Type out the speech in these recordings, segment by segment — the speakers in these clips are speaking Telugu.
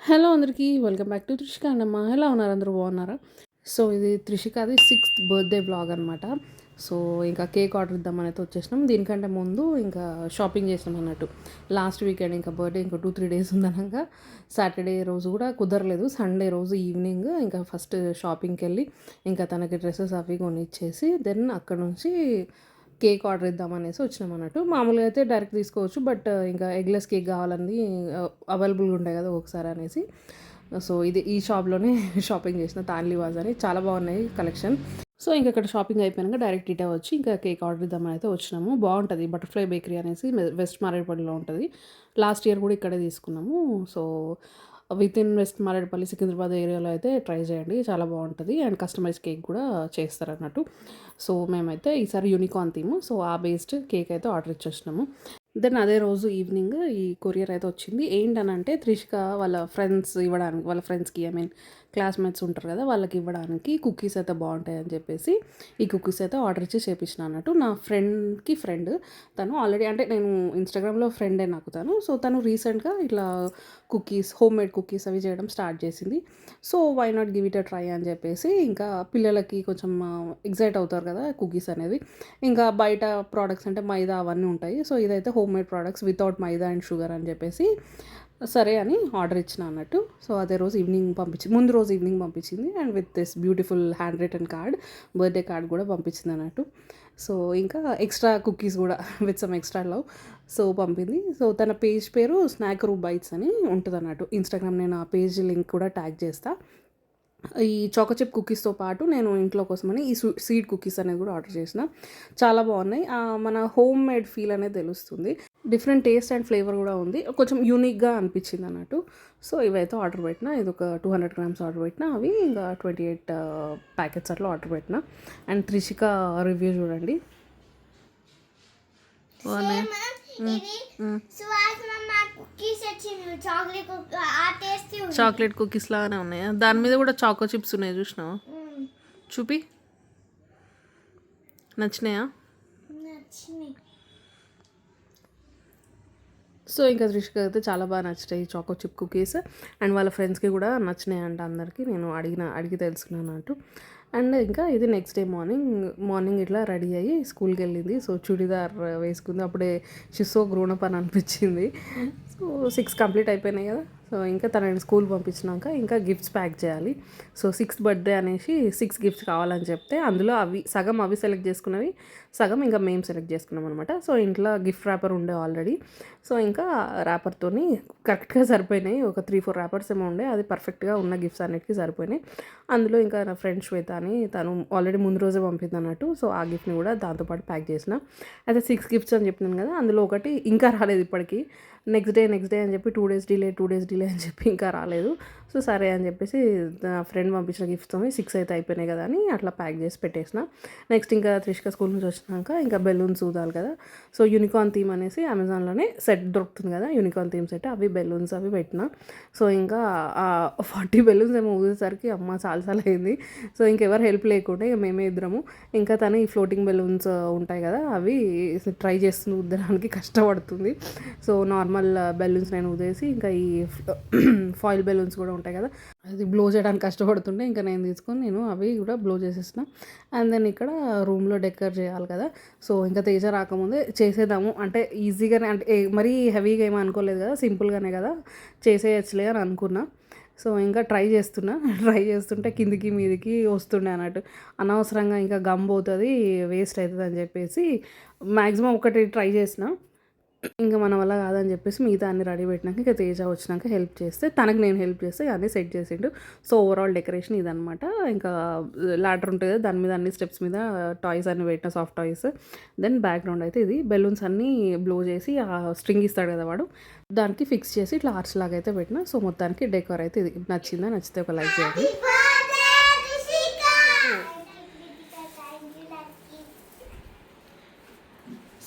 హలో అందరికీ welcome back to Trishika Annamma. ఎలా ఉన్నారు? అందరూ బాగున్నారా? సో ఇది త్రిషికది 6th బర్త్డే వ్లాగ్ అనమాట. సో ఇంకా కేక్ ఆర్డర్ ఇద్దామని అయితే వచ్చేసినాం. దీనికంటే ముందు ఇంకా షాపింగ్ చేసినాం అన్నట్టు. లాస్ట్ వీకెండ్ ఇంకా బర్త్డే ఇంకా 2-3 డేస్ ఉందనగా సాటర్డే రోజు కూడా కుదరలేదు. సండే రోజు ఈవినింగ్ ఇంకా ఫస్ట్ షాపింగ్కి వెళ్ళి ఇంకా తనకి డ్రెస్సెస్ అవి కొనిచ్చేసి దెన్ అక్కడ నుంచి కేక్ ఆర్డర్ ఇద్దామనేసి వచ్చినాం అన్నట్టు. మామూలుగా అయితే డైరెక్ట్ తీసుకోవచ్చు, బట్ ఇంకా ఎగ్లెస్ కేక్ కావాలని అవైలబుల్గా ఉంటాయి కదా ఒకసారి అనేసి. సో ఇది ఈ షాప్లోనే షాపింగ్ చేసిన తాన్లివాజ్ అని. చాలా బాగున్నాయి కలెక్షన్. సో ఇంక అక్కడ షాపింగ్ అయిపోయాక డైరెక్ట్ ఇటే వచ్చి ఇంకా కేక్ ఆర్డర్ ఇద్దామని అయితే వచ్చినాము. బాగుంటుంది బటర్ఫ్లై బేకరీ అనేసి, వెస్ట్ మారేడుపల్లిలో ఉంటుంది. లాస్ట్ ఇయర్ కూడా ఇక్కడే తీసుకున్నాము. So with in west Marredpally Secunderabad ఏరియాలో అయితే ట్రై చేయండి, చాలా బాగుంటుంది. అండ్ కస్టమైజ్ కేక్ కూడా చేస్తారు అన్నట్టు. సో మేమైతే ఈసారి యూనికార్న్ థీమ్, సో ఆ బేస్డ్ కేక్ అయితే ఆర్డర్ ఇచ్చేసినాము. దెన్ అదే రోజు ఈవినింగ్ ఈ కొరియర్ అయితే వచ్చింది. ఏంటనంటే త్రిషిక వాళ్ళ ఫ్రెండ్స్ ఇవ్వడానికి, వాళ్ళ ఫ్రెండ్స్కి క్లాస్మేట్స్ ఉంటారు కదా, వాళ్ళకి ఇవ్వడానికి కుకీస్ అయితే బాగుంటాయి అని చెప్పేసి ఈ కుకీస్ అయితే ఆర్డర్ ఇచ్చి చేపించిన అన్నట్టు. నా ఫ్రెండ్కి ఫ్రెండ్ తను ఆల్రెడీ, అంటే నేను ఇన్స్టాగ్రామ్లో ఫ్రెండే నాకు తను. సో తను రీసెంట్గా ఇట్లా కుకీస్, హోమ్ మేడ్ కుకీస్ అవి చేయడం స్టార్ట్ చేసింది. So why not give it a try అని చెప్పేసి ఇంకా పిల్లలకి కొంచెం ఎగ్జైట్ అవుతారు కదా కుకీస్ అనేది. ఇంకా బయట ప్రోడక్ట్స్ అంటే మైదా అవన్నీ ఉంటాయి. సో ఇదైతే home made products without maida and sugar అని చెప్పేసి సరే అని ఆర్డర్ ఇచ్చిన అన్నట్టు. సో అదే రోజు ఈవినింగ్ ముందు రోజు ఈవినింగ్ పంపించింది. And with this beautiful handwritten card, birthday card కూడా పంపించింది అన్నట్టు. సో ఇంకా ఎక్స్ట్రా కుకీస్ కూడా with some extra love so పంపింది. సో తన పేజ్ పేరు స్నాక్ రూ బైట్స్ అని ఉంటుంది అన్నట్టు. ఇన్స్టాగ్రామ్ నేను ఆ పేజ్ లింక్ కూడా ట్యాగ్ చేస్తాను. ఈ చాకోచిప్ కుకీస్తో పాటు నేను ఇంట్లో కోసమని ఈ సీడ్ కుకీస్ అనేది కూడా ఆర్డర్ చేసిన. చాలా బాగున్నాయి. మన హోమ్ మేడ్ ఫీల్ అనేది తెలుస్తుంది. డిఫరెంట్ టేస్ట్ అండ్ ఫ్లేవర్ కూడా ఉంది. కొంచెం యూనిక్గా అనిపించింది అన్నట్టు. సో ఇవైతే ఆర్డర్ పెట్టిన. ఇది ఒక 200 grams ఆర్డర్ పెట్టిన. అవి ఇంకా 28 ప్యాకెట్స్ అట్లా ఆర్డర్ పెట్టిన. అండ్ త్రిషిక రివ్యూ చూడండి. చాక్లెట్ కుకీస్ లాగానే ఉన్నాయా? దాని మీద కూడా చాకో చిప్స్ ఉన్నాయి, చూసినావా? చూపి, నచ్చినాయా? సో ఇంకా త్రిషిక అయితే చాలా బాగా నచ్చాయి చాకో చిప్ కుకీస్. అండ్ వాళ్ళ ఫ్రెండ్స్కి కూడా నచ్చినాయి అంట అందరికీ. నేను అడిగి తెలుసుకున్నాను అంటూ. అండ్ ఇంకా ఇది నెక్స్ట్ డే మార్నింగ్ ఇట్లా రెడీ అయ్యి స్కూల్కి వెళ్ళింది. సో చుడిదార్ వేసుకుంది. అప్పుడే షిస్సో గ్రోనప్ అని అనిపించింది. సో 6 కంప్లీట్ అయిపోయినాయి కదా. సో ఇంకా తనని స్కూల్ పంపించినాక ఇంకా గిఫ్ట్స్ ప్యాక్ చేయాలి. సో 6th బర్త్డే అనేసి 6 గిఫ్ట్స్ కావాలని చెప్తే అందులో సగం అవి సెలెక్ట్ చేసుకున్నవి, సగం ఇంకా మేము సెలెక్ట్ చేసుకున్నాం అనమాట. సో ఇంట్లో గిఫ్ట్ ర్యాపర్ ఉండే ఆల్రెడీ. సో ఇంకా ర్యాపర్తో కరెక్ట్గా సరిపోయినాయి. ఒక 3-4 ర్యాపర్స్ ఏమో ఉండే, అది పర్ఫెక్ట్గా ఉన్న గిఫ్ట్స్ అన్నిటికీ సరిపోయినాయి. అందులో ఇంకా నా ఫ్రెండ్ శ్వేత అని తను ఆల్రెడీ ముందు రోజే పంపింది అన్నట్టు. సో ఆ గిఫ్ట్ని కూడా దాంతోపాటు ప్యాక్ చేసిన. అయితే 6 గిఫ్ట్స్ అని చెప్పినాను కదా, అందులో ఒకటి ఇంకా రాలేదు ఇప్పటికీ. నెక్స్ట్ డే అని చెప్పి 2 days డిలే అని చెప్పి ఇంకా రాలేదు. సో సరే అని చెప్పేసి నా ఫ్రెండ్ పంపించిన గిఫ్ట్తో 6 అయితే అయిపోయినాయి కదా అని అట్లా ప్యాక్ చేసి పెట్టేసిన. నెక్స్ట్ ఇంకా త్రిషిక స్కూల్ నుంచి వచ్చినాక ఇంకా బెలూన్స్ ఊదాలి కదా. సో యూనికార్న్ థీమ్ అనేసి అమెజాన్లోనే సెట్ దొరుకుతుంది కదా, యూనికార్న్ థీమ్ సెట్. అవి బెలూన్స్ అవి పెట్టిన. సో ఇంకా 40 బెలూన్స్ ఏమో ఊదేసరికి అమ్మ చాలా అయింది. సో ఇంకెవరు హెల్ప్ లేకుండా ఇక మేమే ఇద్దరము. ఇంకా తను ఈ ఫ్లోటింగ్ బెలూన్స్ ఉంటాయి కదా, అవి ట్రై చేస్తుంది ఊదడానికి, కష్టపడుతుంది. సో నార్మల్ బెలూన్స్ నేను ఊదేసి ఇంకా ఈ ఫాయిల్ బెలూన్స్ కూడా ఉంటాయి కదా, అది బ్లో చేయడానికి కష్టపడుతుంటే ఇంకా నేను అవి కూడా బ్లో చేసేసిన. అండ్ దెన్ ఇక్కడ రూమ్లో డెకర్ చేయాలి కదా. సో ఇంకా తేజ రాకముందే చేసేద్దాము అంటే ఈజీగానే, అంటే మరీ హెవీగా ఏమీ అనుకోలేదు కదా, సింపుల్గానే కదా చేసేయచ్చులే అని అనుకున్నా. సో ఇంకా ట్రై చేస్తుంటే కిందికి మీదికి వస్తుండే అన్నట్టు. అనవసరంగా ఇంకా గమ్ పోతుంది, వేస్ట్ అవుతుంది అని చెప్పేసి మ్యాక్సిమం ఒకటి ట్రై చేసిన. ఇంకా మన వల్ల కాదని చెప్పేసి మిగతా అన్ని రెడీ పెట్టినాక ఇంకా తేజ వచ్చినాక హెల్ప్ చేస్తే, తనకు నేను హెల్ప్ చేస్తే అన్నీ సెట్ చేసిండు. సో ఓవరాల్ డెకరేషన్ ఇదనమాట. ఇంకా లాడర్ ఉంటుంది కదా, దాని మీద అన్ని స్టెప్స్ మీద టాయ్స్ అన్ని పెట్టిన, సాఫ్ట్ టాయ్స్. దెన్ బ్యాక్గ్రౌండ్ అయితే ఇది బెలూన్స్ అన్నీ బ్లో చేసి ఆ స్ట్రింగ్ ఇస్తాడు కదా వాడు, దానికి ఫిక్స్ చేసి ఇట్లా ఆర్చ్ లాగా అయితే పెట్టిన. సో మొత్తానికి డెకోర్ అయితే ఇది. నచ్చితే ఒక లైక్ చేయండి.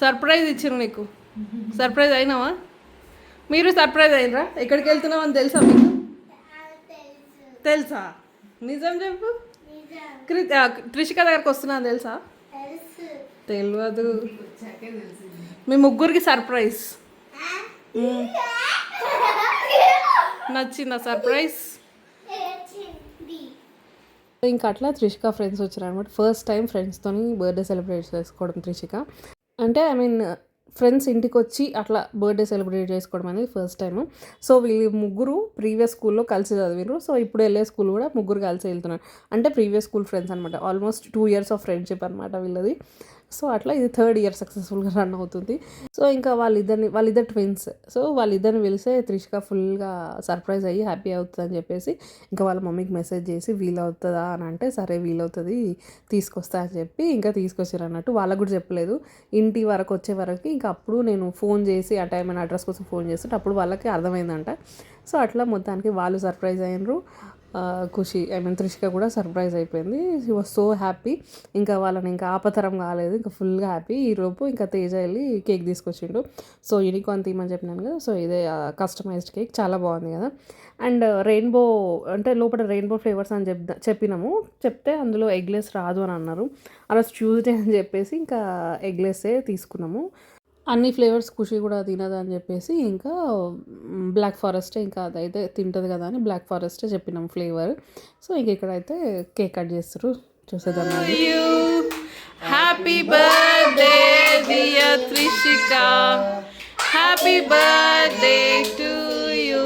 సర్ప్రైజ్ ఇచ్చారు నీకు. సర్ప్రైజ్ అయినావా? మీరు సర్ప్రైజ్ అయినరా? ఎక్కడికి వెళ్తున్నావు అని తెలుసా మీకు? తెలుసా? నిజం చెప్పు. త్రిషిక దగ్గరకు వస్తున్నా తెలుసా? తెలియదు. మీ ముగ్గురికి సర్ప్రైజ్. నచ్చిందా సర్ప్రైజ్? ఇంకా అట్లా త్రిషిక ఫ్రెండ్స్ వచ్చారు అనమాట. ఫస్ట్ టైం ఫ్రెండ్స్తో బర్త్డే సెలబ్రేట్ చేసుకోవడం త్రిషిక. అంటే ఐ మీన్ ఫ్రెండ్స్ ఇంటికి వచ్చి అట్లా బర్త్డే సెలబ్రేట్ చేసుకోవడం అనేది ఫస్ట్ టైం. సో వీళ్ళు ముగ్గురు ప్రీవియస్ స్కూల్లో కలిసి చదివారు. సో ఇప్పుడు వెళ్ళే స్కూల్ కూడా ముగ్గురు కలిసి వెళ్తున్నారు. అంటే ప్రీవియస్ స్కూల్ ఫ్రెండ్స్ అనమాట. ఆల్మోస్ట్ 2 years ఆఫ్ ఫ్రెండ్షిప్ అనమాట వీళ్ళది. సో అట్లా ఇది 3rd year సక్సెస్ఫుల్గా రన్ అవుతుంది. సో ఇంకా వాళ్ళిద్దరు ట్విన్స్. సో వాళ్ళిద్దరిని పిలిస్తే త్రిషిక ఫుల్గా సర్ప్రైజ్ అయ్యి హ్యాపీ అవుతుంది అని చెప్పేసి ఇంకా వాళ్ళ మమ్మీకి మెసేజ్ చేసి వీలవుతుందా అని అంటే సరే వీలవుతుంది తీసుకొస్తా అని చెప్పి ఇంకా తీసుకొచ్చారు అన్నట్టు. వాళ్ళకు కూడా చెప్పలేదు. ఇంటి వరకు వచ్చే వరకు ఇంకా అప్పుడు నేను ఫోన్ చేసి ఆ టైం అయిన అడ్రస్ కోసం ఫోన్ చేస్తుంటే అప్పుడు వాళ్ళకి అర్థమైందంట. సో అట్లా మొత్తానికి వాళ్ళు సర్ప్రైజ్ అయ్యారు. ఖుషి ఐ మీన్ త్రిషిక కూడా సర్ప్రైజ్ అయిపోయింది. She was so happy. ఇంకా వాళ్ళని ఇంకా ఆపతరం కాలేదు, ఇంకా ఫుల్గా హ్యాపీ. ఈరోజు ఇంకా తేజ వెళ్ళి కేక్ తీసుకొచ్చిండు. సో యూనికార్న్ థీమ్ అని చెప్పినాను కదా. సో ఇదే కస్టమైజ్డ్ కేక్ చాలా బాగుంది కదా. అండ్ రెయిన్బో అంటే లోపల రెయిన్బో ఫ్లేవర్స్ అని చెప్పినాము. చెప్తే అందులో ఎగ్లెస్ రాదు అని అన్నారు. అలా ట్యూస్డే అని చెప్పేసి ఇంకా ఎగ్లెస్సే తీసుకున్నాము. అన్ని ఫ్లేవర్స్ ఖుషి కూడా తినదు అని చెప్పేసి ఇంకా బ్లాక్ ఫారెస్టే ఇంకా అదైతే తింటుంది కదా అని బ్లాక్ ఫారెస్టే చెప్పినాం ఫ్లేవర్. సో ఇంక ఇక్కడైతే కేక్ కట్ చేస్తారు చూసేద్దాం. Happy birthday dear Trishika, happy birthday to you.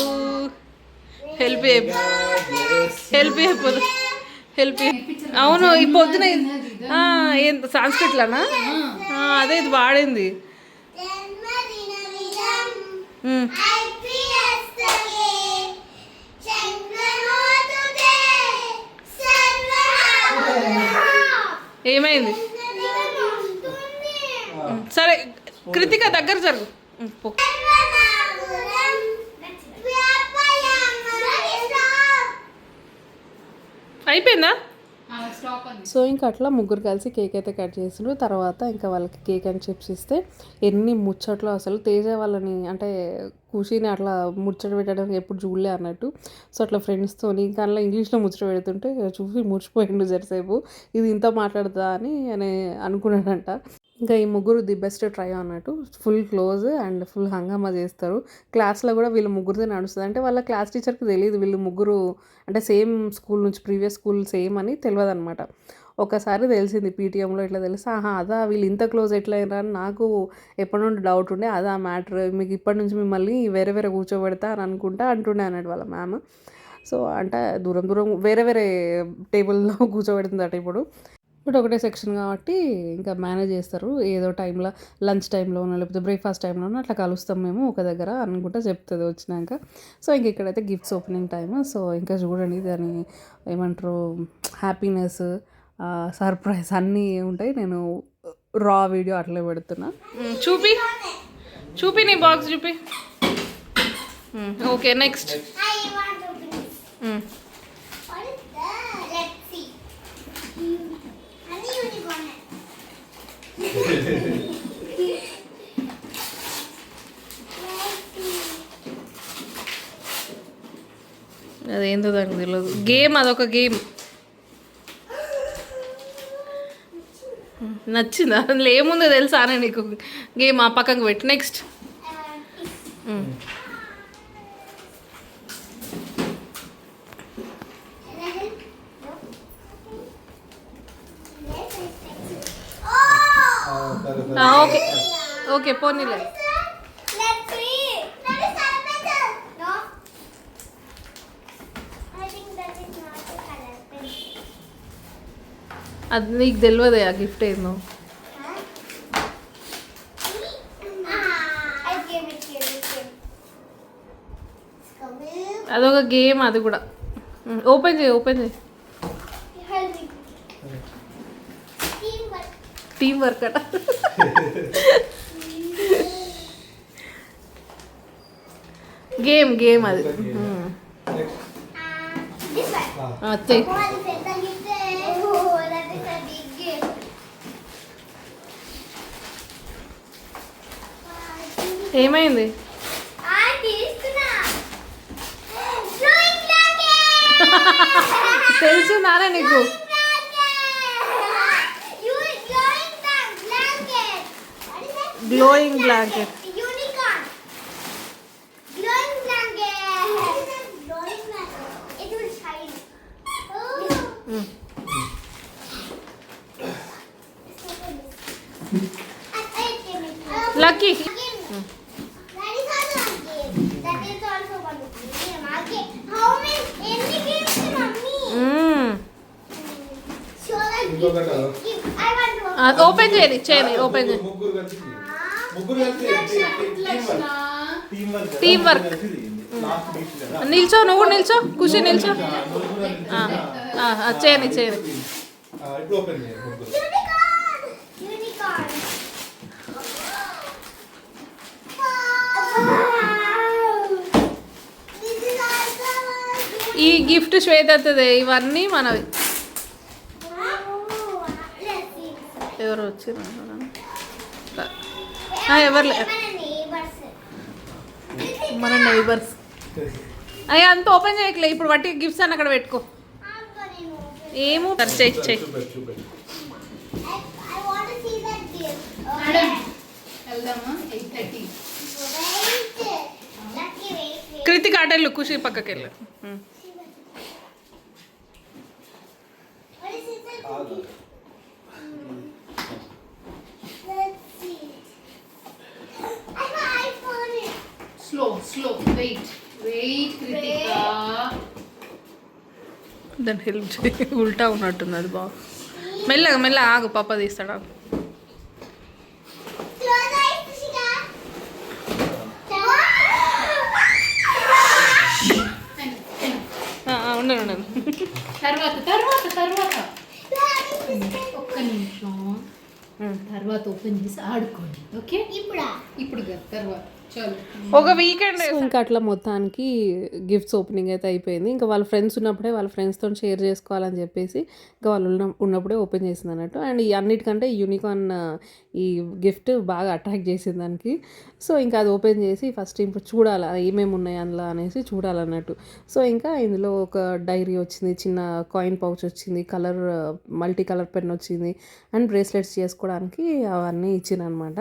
Help అవును ఈ పొద్దున సాంస్క్రిట్లానా అదే ఇది వాడింది. ఏమైంది? సరే కృతిక దగ్గర జరుగు. అయిపోయిందా? సో ఇంకా అట్లా ముగ్గురు కలిసి కేక్ అయితే కట్ చేసిండ్రు. తర్వాత ఇంకా వాళ్ళకి కేక్ అండ్ చిప్స్ ఇస్తే ఎన్ని ముచ్చట్లు అసలు. తేజ వాళ్ళని అంటే ఖుషిని అట్లా ముచ్చట పెట్టడానికి ఎప్పుడు చూడలే అన్నట్టు. సో అట్లా ఫ్రెండ్స్తో ఇంకా అలా ఇంగ్లీష్లో ముచ్చట పెడుతుంటే చూసి మురిచిపోయిండు జరసేపు. ఇది ఇంత మాట్లాడుతా అని అనుకున్నాడంట. ఇంకా ఈ ముగ్గురు ది బెస్ట్ ట్రై అన్నట్టు. ఫుల్ క్లోజ్ అండ్ ఫుల్ హంగామా చేస్తారు. క్లాస్లో కూడా వీళ్ళు ముగ్గురితో నడుస్తుంది. అంటే వాళ్ళ క్లాస్ టీచర్కి తెలియదు వీళ్ళు ముగ్గురు అంటే సేమ్ స్కూల్ నుంచి ప్రీవియస్ స్కూల్ సేమ్ అని తెలియదు అనమాట. ఒకసారి తెలిసింది పీటీఎంలో ఇట్లా తెలిసి అదా వీళ్ళు ఇంత క్లోజ్ ఎట్లా అయినా అని నాకు ఎప్పటి నుండి డౌట్ ఉండే. అదా మ్యాటర్, మీకు ఇప్పటి నుంచి మిమ్మల్ని వేరే వేరే కూర్చోబెడతా అని అనుకుంటా అంటుండే అన్నట్టు వాళ్ళ మ్యామ్. సో అంటే దూరం దూరం వేరే వేరే టేబుల్లో కూర్చోబెడుతుందట ఇప్పుడు. బట్ ఒకటే సెక్షన్ కాబట్టి ఇంకా మేనేజ్ చేస్తారు. ఏదో టైంలో లంచ్ టైంలోనో లేకపోతే బ్రేక్ఫాస్ట్ టైంలోనో అట్లా కలుస్తాం మేము ఒక దగ్గర అనుకుంటా చెప్తుంది వచ్చినాక. సో ఇంక ఇక్కడైతే గిఫ్ట్స్ ఓపెనింగ్ టైమ్. సో ఇంకా చూడండి దాని ఏమంటారు హ్యాపీనెస్ సర్ప్రైజ్ అన్నీ ఉంటాయి. నేను రా వీడియో అట్లే పెడుతున్నా. చూపి నీ బాక్స్ చూపి. ఓకే నెక్స్ట్ అదేందో దానికి తెలియదు. గేమ్ అదొక గేమ్. నచ్చిందా? అందులో ఏముందో తెలుసా నీకు? గేమ్ ఆ పక్కకు పెట్టి నెక్స్ట్. ఓకే ఓకే పోనీలే. అది నీకు తెలియదే ఆ గిఫ్ట్ ఏందో. అదొక గేమ్ అది కూడా. ఓపెన్ చేయి. టీం వర్క్ అట. గేమ్ అది. ఏమైంది? తెలిసిందానే నీకు? Glowing blanket. ఓపెన్ చేయండి ఓపెన్ చేయండి. Team work. నిల్చో, నువ్వు కూడా నిల్చో, ఖుషి నిల్చో. చేయని ఈ గిఫ్ట్ శ్వేతదే, ఇవన్నీ మనవి. ఎవరు వచ్చి ఎవరు మన నైబర్స్. అయ్యా అంత ఓపెన్ చేయట్లే ఇప్పుడు, బట్టి గిఫ్ట్స్ అని అక్కడ పెట్టుకో. ఏమో చెయ్యి. కృతిక్ ఆటలు, ఖుషి పక్కకి వెళ్ళు. Slow, wait, Kritika. దాన్ని హెల్ప్ చేయి, ఉల్టా ఉన్నట్టుంది అది. బాగా మెల్లగా ఆగు, పాప తీస్తాడు. ఉండను తర్వాత ఒక్క నిమిషం, తర్వాత ఓపెన్ చేసి ఆడుకోండి. ఓకే, ఇప్పుడు తర్వాత ఒక వీకెండ్. ఇంకా అట్లా మొత్తానికి గిఫ్ట్స్ ఓపెనింగ్ అయితే అయిపోయింది. ఇంకా వాళ్ళ ఫ్రెండ్స్ ఉన్నప్పుడే వాళ్ళ ఫ్రెండ్స్తో షేర్ చేసుకోవాలని చెప్పేసి ఇంకా వాళ్ళు ఉన్నప్పుడే ఓపెన్ చేసింది అన్నట్టు. అండ్ ఈ అన్నిటికంటే యూనికార్న్ ఈ గిఫ్ట్ బాగా అట్రాక్ట్ చేసింది దానికి. సో ఇంకా అది ఓపెన్ చేసి ఫస్ట్ ఇప్పుడు చూడాలి ఏమేమి ఉన్నాయి అందులో అనేసి చూడాలన్నట్టు. సో ఇంకా ఇందులో ఒక డైరీ వచ్చింది, చిన్న కాయిన్ పౌచ్ వచ్చింది, మల్టీ కలర్ పెన్ వచ్చింది, అండ్ బ్రేస్లెట్స్ చేసుకోవడానికి అవన్నీ ఇచ్చింది అనమాట.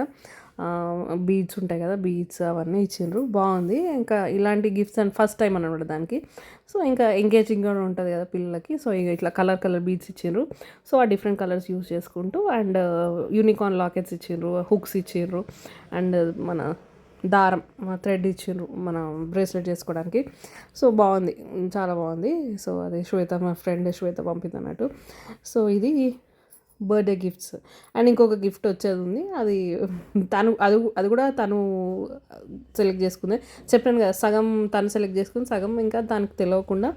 బీడ్స్ ఉంటాయి కదా, బీడ్స్ అవన్నీ ఇచ్చిండ్రు. బాగుంది. ఇంకా ఇలాంటి గిఫ్ట్స్ అండ్ ఫస్ట్ టైం అనమాట దానికి. సో ఇంకా ఎంగేజింగ్ కూడా ఉంటుంది కదా పిల్లలకి. సో ఇక ఇట్లా కలర్ బీడ్స్ ఇచ్చిండ్రు. సో ఆ డిఫరెంట్ కలర్స్ యూస్ చేసుకుంటూ, అండ్ యూనికార్న్ లాకెట్స్ ఇచ్చిండ్రు, హుక్స్ ఇచ్చిండ్రు, అండ్ మన దారం థ్రెడ్ ఇచ్చిండ్రు మన బ్రేస్లెట్ చేసుకోవడానికి. సో బాగుంది, చాలా బాగుంది. సో అది మా ఫ్రెండ్ శ్వేత పంపింది అన్నట్టు. సో ఇది బర్త్డే గిఫ్ట్స్. అండ్ ఇంకొక గిఫ్ట్ వచ్చేది ఉంది, అది అది కూడా తను సెలెక్ట్ చేసుకుంది. చెప్పాను కదా, సగం తను సెలెక్ట్ చేసుకుంది, సగం ఇంకా దానికి తెలియకుండా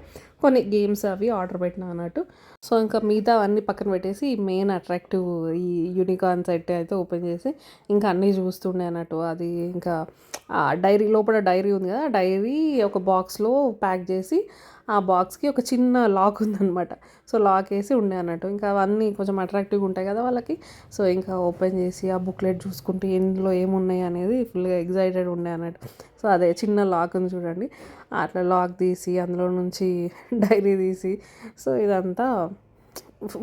కొన్ని గేమ్స్ అవి ఆర్డర్ పెట్టినా అన్నట్టు. సో ఇంకా మిగతా అన్నీ పక్కన పెట్టేసి మెయిన్ అట్రాక్టివ్ ఈ యూనికార్న్ సెట్ అయితే ఓపెన్ చేసి ఇంకా అన్నీ చూస్తుండే అన్నట్టు. అది ఇంకా డైరీ లోపల డైరీ ఉంది కదా, డైరీ ఒక బాక్స్లో ప్యాక్ చేసి ఆ బాక్స్కి ఒక చిన్న లాక్ ఉందన్నమాట. సో లాక్ వేసి ఉండే అన్నట్టు. ఇంకా అవన్నీ కొంచెం అట్రాక్టివ్గా ఉంటాయి కదా వాళ్ళకి. సో ఇంకా ఓపెన్ చేసి ఆ బుక్లెట్ చూసుకుంటే ఇందులో ఏమున్నాయి అనేది ఫుల్గా ఎగ్జైటెడ్ ఉండే అన్నట్టు. సో అదే చిన్న లాక్ ఉంది చూడండి, అట్లా లాక్ తీసి అందులో నుంచి డైరీ తీసి, సో ఇదంతా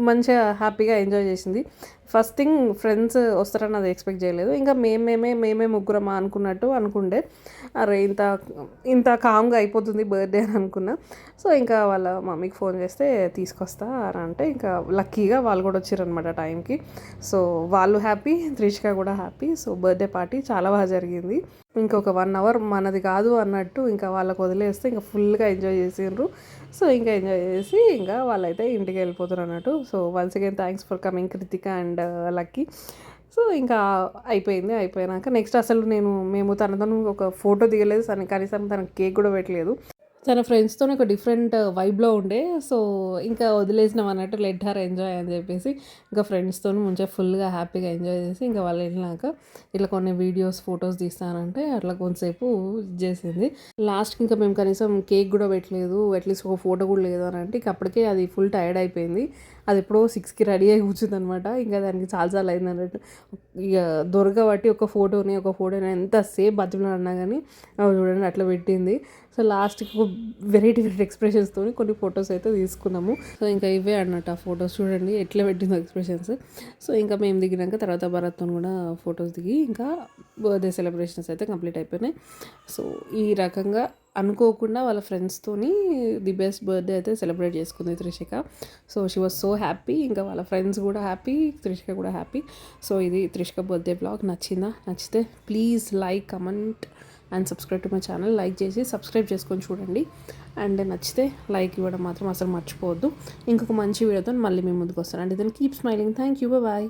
మంచిగా హ్యాపీగా ఎంజాయ్ చేసింది. ఫస్ట్ థింగ్ ఫ్రెండ్స్ వస్తారని అది ఎక్స్పెక్ట్ చేయలేదు. ఇంకా మేమే ముగ్గురమా అనుకుండే అరే ఇంత కామ్గా అయిపోతుంది బర్త్డే అని అనుకున్నా. సో ఇంకా వాళ్ళ మమ్మీకి ఫోన్ చేస్తే తీసుకొస్తా అని అంటే ఇంకా లక్కీగా వాళ్ళు కూడా వచ్చారనమాట టైంకి. సో వాళ్ళు హ్యాపీ, త్రిషిక కూడా హ్యాపీ. సో బర్త్డే పార్టీ చాలా బాగా జరిగింది. ఇంకొక 1 hour మనది కాదు అన్నట్టు ఇంకా వాళ్ళకి వదిలేస్తే ఇంకా ఫుల్గా ఎంజాయ్ చేసిండ్రు. సో ఇంకా ఎంజాయ్ చేసి ఇంకా వాళ్ళైతే ఇంటికి వెళ్ళిపోతారు అన్నట్టు. So once again thanks for coming Krittika and lucky. So ఇంకా అయిపోయినాక నెక్స్ట్ అసలు మేము తనతో ఒక ఫోటో దిగలేదు, కనీసం తనకు కేక్ కూడా పెట్టలేదు. తన ఫ్రెండ్స్తో ఒక డిఫరెంట్ వైబ్లో ఉండే. సో ఇంకా వదిలేసినాం అన్నట్టు, లెట్ హర్ ఎంజాయ్ అని చెప్పేసి ఇంకా ఫ్రెండ్స్తో మంచిగా ఫుల్గా హ్యాపీగా ఎంజాయ్ చేసి ఇంకా వాళ్ళు వెళ్ళినాక ఇట్లా కొన్ని వీడియోస్ ఫొటోస్ తీస్తానంటే అట్లా కొంతసేపు చేసింది. లాస్ట్కి ఇంకా మేము కనీసం కేక్ కూడా పెట్టలేదు, అట్లీస్ట్ ఒక ఫోటో కూడా లేదు అని అంటే ఇక అప్పటికే అది ఫుల్ టైర్డ్ అయిపోయింది. అది ఎప్పుడో 6కి రెడీ అయి కూర్చుంది అనమాట. ఇంకా దానికి చాలా అయింది అన్నట్టు. ఇక దొరకబట్టి ఒక ఫోటోని ఎంతసేపు బతుకులు అన్నా కానీ చూడండి అట్లా పెట్టింది. సో లాస్ట్కి వెరైటీ ఎక్స్ప్రెషన్స్తో కొన్ని ఫొటోస్ అయితే తీసుకున్నాము. సో ఇంకా ఇవే అన్నట్టు ఆ ఫొటోస్ చూడండి ఎట్లా పెట్టిందో ఎక్స్ప్రెషన్స్. సో ఇంకా మేము దిగినాక తర్వాత భరత్తో కూడా ఫొటోస్ దిగి ఇంకా బర్త్డే సెలబ్రేషన్స్ అయితే కంప్లీట్ అయిపోయినాయి. సో ఈ రకంగా అనుకోకుండా వాళ్ళ ఫ్రెండ్స్తోని ది బెస్ట్ బర్త్డే అయితే సెలబ్రేట్ చేసుకుంది Trishika. So she was so happy. ఇంకా వాళ్ళ ఫ్రెండ్స్ కూడా హ్యాపీ, త్రిషిక కూడా హ్యాపీ. సో ఇది త్రిషిక బర్త్డే బ్లాగ్. నచ్చితే please like, comment and subscribe to my channel. Like చేసి సబ్స్క్రైబ్ చేసుకొని చూడండి. అండ్ నచ్చితే లైక్ ఇవ్వడం మాత్రం అసలు మర్చిపోవద్దు. ఇంకొక మంచి వీడియోతో మళ్ళీ మేము ముందుకు వస్తాను. And then keep smiling. Thank you. Bye.